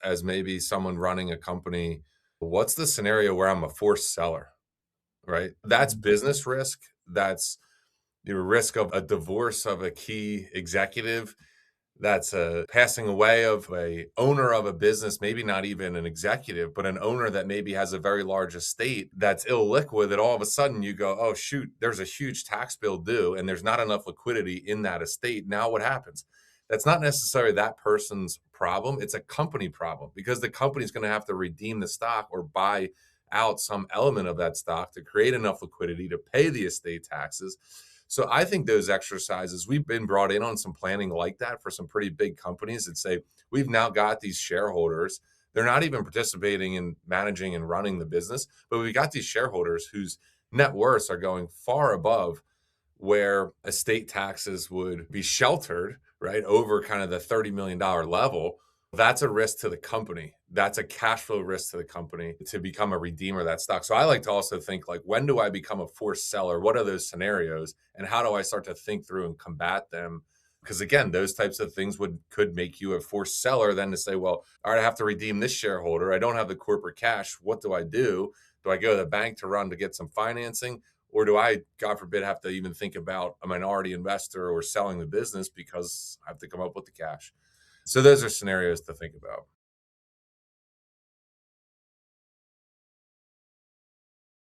as maybe someone running a company, what's the scenario where I'm a forced seller, right? That's business risk. That's the risk of a divorce of a key executive. That's a passing away of a owner of a business, maybe not even an executive, but an owner that maybe has a very large estate that's illiquid, that all of a sudden you go, oh shoot, there's a huge tax bill due and there's not enough liquidity in that estate. Now what happens? That's not necessarily that person's problem. It's a company problem because the company's going to have to redeem the stock or buy out some element of that stock to create enough liquidity to pay the estate taxes. So I think those exercises, we've been brought in on some planning like that for some pretty big companies that say, we've now got these shareholders. They're not even participating in managing and running the business, but we got these shareholders whose net worths are going far above where estate taxes would be sheltered, right, over kind of the $30 million level. That's a risk to the company. That's a cash flow risk to the company to become a redeemer of that stock. So I like to also think like, when do I become a forced seller? What are those scenarios? And how do I start to think through and combat them? Because again, those types of things could make you a forced seller then to say, well, all right, I have to redeem this shareholder. I don't have the corporate cash. What do I do? Do I go to the bank to run to get some financing? Or do I, God forbid, have to even think about a minority investor or selling the business because I have to come up with the cash? So those are scenarios to think about.